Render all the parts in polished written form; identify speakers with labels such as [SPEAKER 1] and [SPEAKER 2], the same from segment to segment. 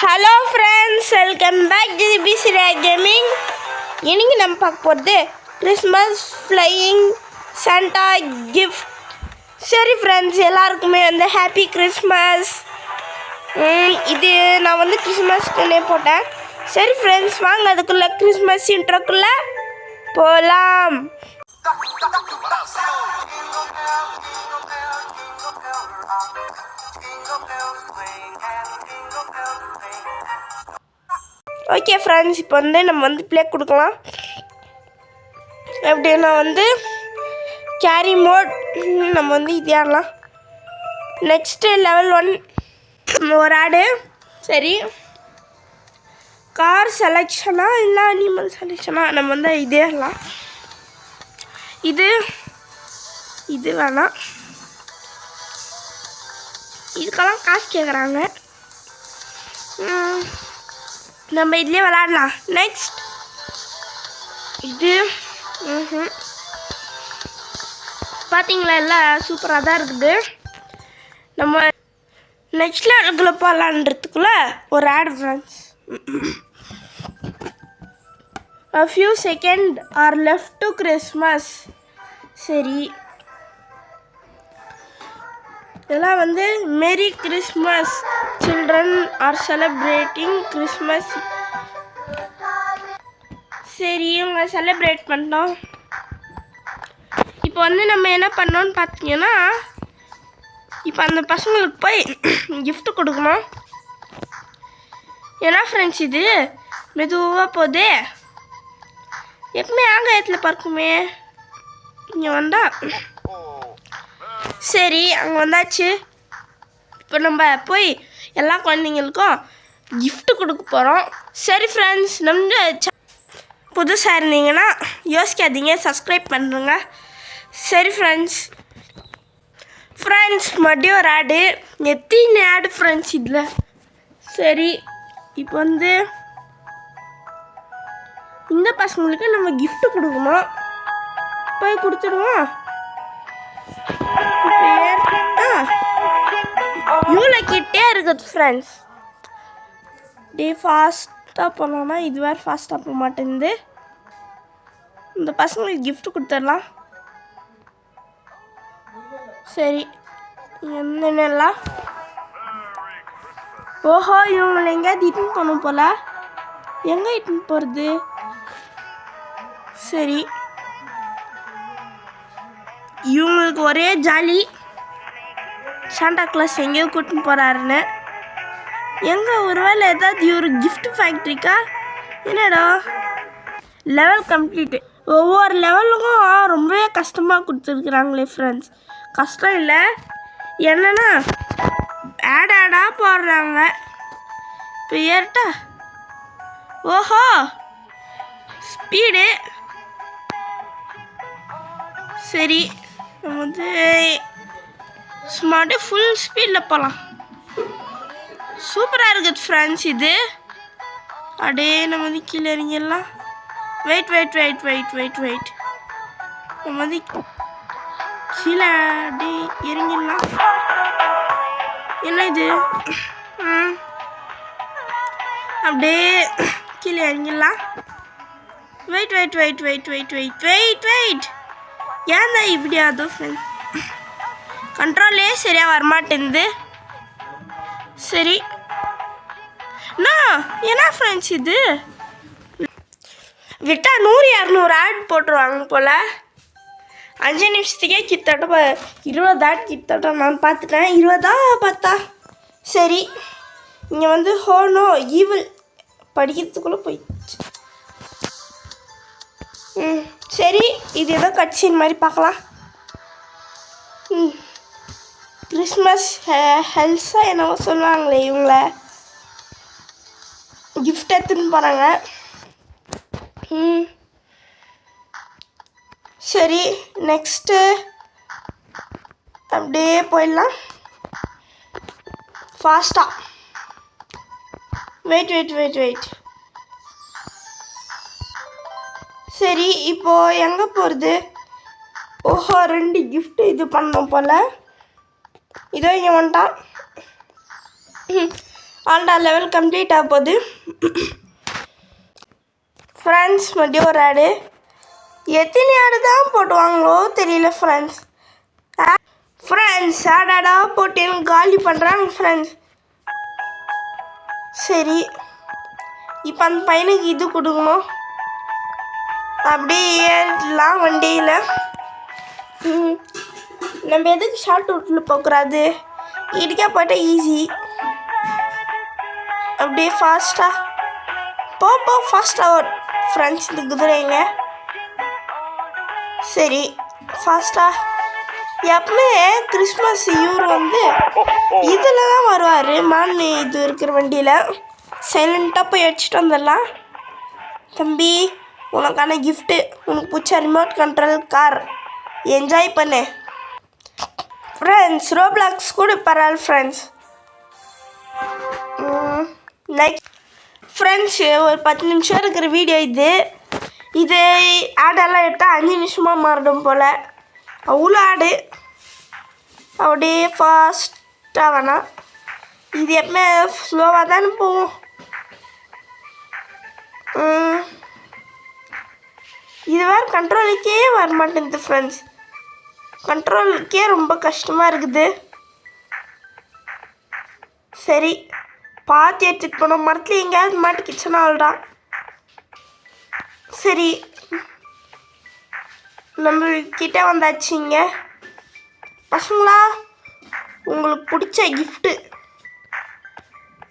[SPEAKER 1] Hello friends, welcome back to பிசிரா gaming. இன்னைக்கு நம்ம பார்க்க போகிறது கிறிஸ்மஸ் ஃப்ளையிங் சாண்டா கிஃப்ட். சரி ஃப்ரெண்ட்ஸ், எல்லாருக்குமே வந்து ஹாப்பி கிறிஸ்மஸ். இது நான் வந்து கிறிஸ்மஸ்க்குன்னே போட்டேன். சரி ஃப்ரெண்ட்ஸ், வாங்க அதுக்குள்ளே கிறிஸ்மஸ் இன்ட்ரோக்குள்ளே போகலாம். ஓகே ஃப்ரெண்ட்ஸ், இப்போ வந்து நம்ம வந்து ப்ளே கொடுக்கலாம். எப்படின்னா வந்து கேரி மோட் நம்ம வந்து இது ஆடலாம். நெக்ஸ்ட்டு லெவல் 1 ஒரு ஆடு. சரி, கார் செலெக்ஷனா இல்லை அனிமல் செலெக்ஷனா, நம்ம வந்து இதே ஆடலாம். இது வேணாம், இதுக்கெல்லாம் காசு கேட்குறாங்க. நம்ம இதுலேயே விளாடலாம். நெக்ஸ்ட் இது பார்த்தீங்களா, எல்லாம் சூப்பராக தான் இருக்குது. நம்ம நெக்ஸ்ட் லெவலுக்குள்ளே போகலான்றதுக்குள்ளே ஒரு add friends. A few seconds are left to Christmas. சரி, இதெல்லாம் வந்து merry Christmas, children are celebrating Christmas. சரி, இவங்க செலிப்ரேட் பண்ணோம். இப்போ வந்து நம்ம என்ன பண்ணோன்னு பார்த்தீங்கன்னா, இப்போ அந்த பசங்களுக்கு போய் gift கொடுக்கணும். ஏன்னா ஃப்ரெண்ட்ஸ், இது மெதுவாக போதே, எப்பவுமே ஆகாயத்தில் பார்க்குமே. இங்கே வந்தா சரி, அங்கே வந்தாச்சு. இப்போ நம்ம போய் எல்லா குழந்தைங்களுக்கும் gift கொடுக்க போகிறோம். சரி ஃப்ரெண்ட்ஸ், நம்ம புதுசாக இருந்தீங்கன்னா யோசிக்காதீங்க, சப்ஸ்கிரைப் பண்ணுறங்க. சரி ஃப்ரெண்ட்ஸ், மறுபடியும் ஒரு ஆடு. எத்தனை ஆடு ஃப்ரெண்ட்ஸ் இதில். சரி, இப்போ வந்து இந்த பசங்களுக்கு நம்ம gift கொடுக்கணும். போய் கொடுத்துடுவோம். இவ்வளோ கிட்டே இருக்குது ஃப்ரெண்ட்ஸ். ஃபாஸ்ட்டாக போனோன்னா இது வேறு ஃபாஸ்ட்டாக போக மாட்டேங்குது. இந்த பசங்களுக்கு gift கொடுத்துடலாம். சரி, என்னென்னலாம் ஓஹோ, இவங்களை எங்கேயாவது இட்டுன்னு போகணும் போல். எங்கே இட்டுன்னு போகிறது? சரி, இவங்களுக்கு ஒரே ஜாலி, சாண்டா கிளாஸ் எங்கேயோ கூட்டின்னு போகிறாருன்னு. எங்கே ஒருவேளை ஏதாவது ஒரு கிஃப்ட் ஃபேக்ட்ரிக்கா? என்னடா லெவல் கம்ப்ளீட்டு. ஒவ்வொரு லெவலுக்கும் ரொம்பவே கஷ்டமாக கொடுத்துருக்குறாங்களே ஃப்ரெண்ட்ஸ். கஷ்டம் இல்லை, என்னென்னா ஆடாக போடுறாங்க. இப்போ ஏறிட்டா, ஓஹோ ஸ்பீடு. சரி, நம்ம வந்து ஸ்மார்ட்டு ஃபுல் ஸ்பீடில் போகலாம். சூப்பராக இருக்குது ஃப்ரெண்ட்ஸ் இது. அப்படியே நம்ம வந்து கீழே இறங்கிடலாம். வெயிட் நம்ம வந்து கீழே அப்படியே இறங்கிடலாம். என்ன இது? அப்படியே கீழே இறங்கிடலாம். வெயிட் ஏன் தான் இப்படி ஆகுது ஃப்ரெண்ட்ஸ்? கண்ட்ரோலே சரியாக வரமாட்டேங்குது. சரி, என்ன ஃப்ரெண்ட்ஸ் இது? விட்டால் 100-200 ஆட் போட்டுருவாங்க போல். 5 நிமிஷத்துக்கே கிட்டத்தட்ட 20 ஆட் கிட்டத்தட்ட நான் பார்த்துட்டேன். 20 பார்த்தா. சரி, இங்கே வந்து ஹோனோ ஈவில் படிக்கிறதுக்குள்ளே போயிடுச்சு. சரி, இது ஏதோ கட்சின் மாதிரி பார்க்கலாம். கிறிஸ்மஸ் ஹெல்ஸாக என்னவோ சொல்லுவாங்களே, இவங்கள கிஃப்ட் எடுத்துன்னு போகிறாங்க. சரி, நெக்ஸ்ட்டு அப்படியே போயிடலாம் ஃபாஸ்ட்டாக. வெயிட். சரி, இப்போது எங்கே போகிறது? ஓஹோ, 2 கிஃப்ட்டு இது பண்ணோம் போல். இதோ இங்கே வந்துட்டான். ஆல்டா லெவல் கம்ப்ளீட் ஆக போகுது ஃப்ரெண்ட்ஸ். மறுபடியும் ஒரு ஆடு. எத்தனை ஆடு தான் போட்டுவாங்களோ தெரியல ஃப்ரெண்ட்ஸ். ஃப்ரெண்ட்ஸ் ஆடாடா போட்டு எனக்கு காலி பண்ணுறாங்க ஃப்ரெண்ட்ஸ். சரி, இப்போ அந்த பையனுக்கு இது கொடுக்கணும். அப்படியே ஏறலாம் வண்டியில். நம்ம எதுக்கு ஷார்ட் ரூட்டில் போகக்கூடாது? இதுக்கே போய்ட்டா ஈஸி. அப்படியே ஃபாஸ்ட்டாக போ ஃபாஸ்ட்டாக ஃப்ரெண்ட்ஸ் இந்த குதிரைங்க. சரி, ஃபாஸ்ட்டாக. எப்பவுமே கிறிஸ்மஸ் இவர் வந்து இதில் தான் வருவார். இது இருக்கிற வண்டியில் சைலண்ட்டாக போய் அடிச்சுட்டு வந்துடலாம். தம்பி, உனக்கான கிஃப்ட்டு, உனக்கு பிடிச்ச ரிமோட் கண்ட்ரோல் கார். என்ஜாய் பண்ணு ஃப்ரெண்ட்ஸ். ரோப்ளாக்ஸ் கூட பரவாயில்ல ஃப்ரெண்ட்ஸ். நெக்ஸ்ட் ஃப்ரெண்ட்ஸ், ஒரு 10 நிமிஷம் இருக்கிற வீடியோ இது ஆடெல்லாம் எடுத்தால் 5 நிமிஷமாக மாறிடும் போல். அவ்வளோ ஆடு. அப்படியே ஃபாஸ்ட்டாக வேணாம், இது எப்பவுமே ஸ்லோவாக தானே போகும். இது வேறு கண்ட்ரோலுக்கே வரமாட்டேங்குது ஃப்ரெண்ட்ஸ். கண்ட்ரோலுக்கே ரொம்ப கஷ்டமாக இருக்குது. சரி, பார்த்து எடுத்துகிட்டு போனோம். மரத்தில் எங்கேயாவது மாட்டிக்கிச்சுன்னா அவ்வளோதான். சரி, நம்மக்கிட்ட வந்தாச்சுங்க பசங்களா. உங்களுக்கு பிடிச்ச கிஃப்ட்டு.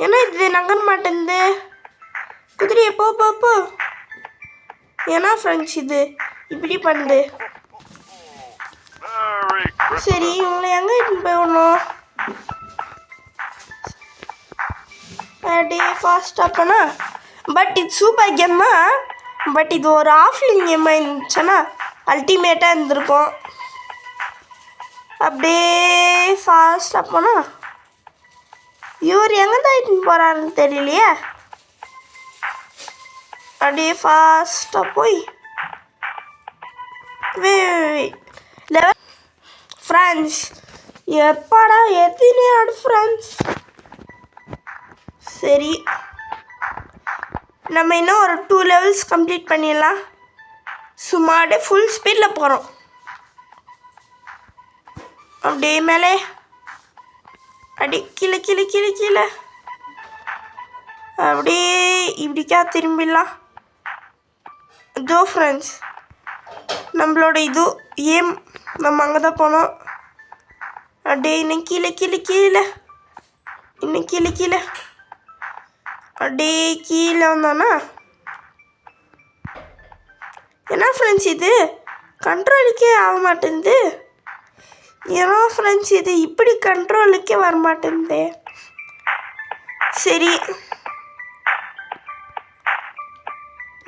[SPEAKER 1] ஏன்னா இது நகர மாட்டேங்குது குதிரையை. போ. ஏன்னா ஃப்ரெண்ட்ஸ் இது இப்படி பண்ணுது. சரி, இவங்களை எங்கே இட்டுன்னு போயிடணும்? அப்படியே ஃபாஸ்ட்டாக போனால். பட் இது சூப்பர் கேம் தான். பட் இது ஒரு ஆஃப்லைன் கேமாக இருந்துச்சுன்னா அல்டிமேட்டாக இருந்திருக்கும். அப்படியே ஃபாஸ்ட்டாக போனால் இவர் எங்கே தான் இட்டுன்னு போகிறாருன்னு தெரியலையே. அப்படியே ஃபாஸ்ட்டாக போய் லெவல் ஃப்ரெண்ட்ஸ். எப்பாடா எத்தனை ஆடு ஃப்ரெண்ட்ஸ். சரி, நம்ம இன்னும் ஒரு 2 லெவல்ஸ் கம்ப்ளீட் பண்ணிடலாம். சும்மா அப்படியே ஃபுல் ஸ்பீடில் போகிறோம். அப்படியே மேலே அடி கீழே அப்படியே இப்படிக்கா திரும்பிடலாம். இதோ ஃப்ரெண்ட்ஸ் நம்மளோட இது ஏம். நம்ம அங்கே தான் போனோம். அப்படியே இன்னும் கீழே இன்னும் கீழே அப்படியே கீழே வந்தோன்னா. ஏன்னா ஃப்ரெண்ட்ஸ் இது கண்ட்ரோலுக்கே ஆக மாட்டேங்குது. ஏன்னா ஃப்ரெண்ட்ஸ் இது இப்படி கண்ட்ரோலுக்கே வர மாட்டேங்குது. சரி,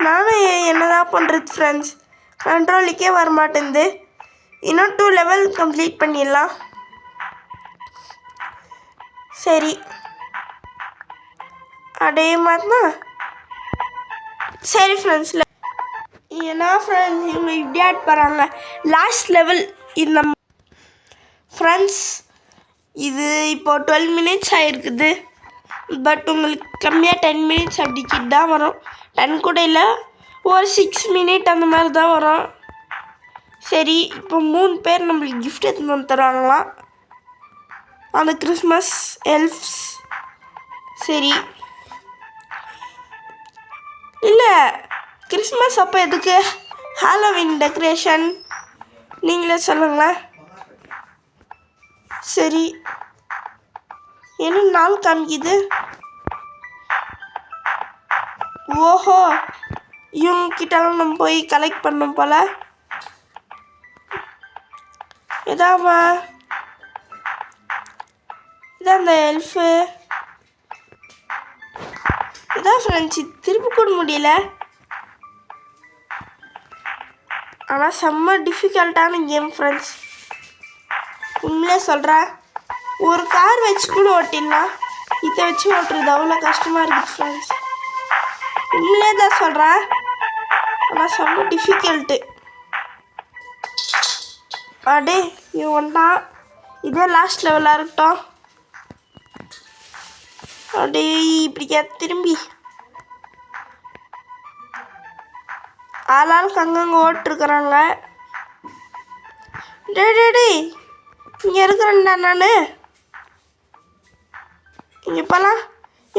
[SPEAKER 1] நானும் என்னதான் பண்ணுறது ஃப்ரெண்ட்ஸ், கண்ட்ரோலுக்கே வர மாட்டேங்குது. இன்னும் 2 லெவல் கம்ப்ளீட் பண்ணிடலாம். சரி, அதே மாதிரினா சரி ஃப்ரெண்ட்ஸ். ஏன்னா ஃப்ரெண்ட்ஸ் இவங்க இப்படி ஆட் போகிறாங்க. லாஸ்ட் லெவல் இந்த ஃப்ரெண்ட்ஸ் இது இப்போது 12 மினிட்ஸ் ஆகிருக்குது. பட் உங்களுக்கு கம்மியாக 10 மினிட்ஸ் அப்படிக்கிட்டு தான் வரும். 10 கூட இல்லை, ஒரு 6 மினிட் அந்த மாதிரி தான் வரும். சரி, இப்போ 3 பேர் நம்மளுக்கு கிஃப்ட் எடுத்துன்னு வந்து தருவாங்களாம், அந்த கிறிஸ்மஸ் எல்ஃப்ஸ். சரி, இல்லை கிறிஸ்மஸ் அப்போ எதுக்கு ஹாலோவின் டெக்கரேஷன் நீங்களே சொல்லுங்களேன். சரி, என்ன நாள் காமிக்குது? ஓஹோ, இவங்கக்கிட்டலாம் நம்ம போய் கலெக்ட் பண்ணோம் போல். இதாம்மா, இதான் அந்த எல்ஃபு. இதான் ஃப்ரெண்ட்ஸ், திருப்பி கூட முடியல. ஆனால் செம்ம டிஃபிகல்ட்டான கேம் ஃப்ரெண்ட்ஸ். உண்மையிலே சொல்கிறேன், ஒரு கார் வச்சு கூட ஓட்டிடலாம், இதை வச்சு ஓட்டுறது அவ்வளோ கஷ்டமாக இருக்குது ஃப்ரெண்ட்ஸ். உண்மையிலே தான் சொல்கிறேன், ஆனால் செம்ம டிஃபிகல்ட்டு. அடே இவன் தான். இதே லாஸ்ட் லெவலாக இருக்கட்டும். அப்படியே இப்படிக்கா திரும்பி ஆளாளுக்கு அங்கங்கே ஓட்டுருக்குறாங்க. டே இங்கே இருக்கிறேன்டா நான். இங்கே இப்போலாம்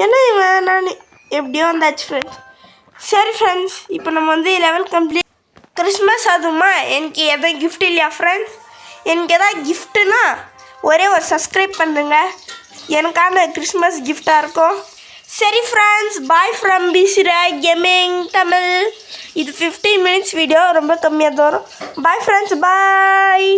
[SPEAKER 1] என்ன இவன் நான் எப்படியோ வந்தாச்சு ஃப்ரெண்ட்ஸ். சரி ஃப்ரெண்ட்ஸ், இப்போ நம்ம வந்து லெவல் கம்ப்ளீட். கிறிஸ்மஸ் அதுவுமா எனக்கு எதுவும் கிஃப்ட் இல்லையா ஃப்ரெண்ட்ஸ்? எனக்கு எதாவது கிஃப்ட்டுன்னா ஒரே ஒரு சப்ஸ்கிரைப் பண்ணுங்க, எனக்கான கிறிஸ்மஸ் கிஃப்டாக இருக்கும். சரி ஃப்ரெண்ட்ஸ், பாய் ஃப்ரம் பிசிராய் கேமிங் தமிழ். இது 15 minutes வீடியோ, ரொம்ப கம்மியாக தான் வரும். பாய் ஃப்ரெண்ட்ஸ், பாய்.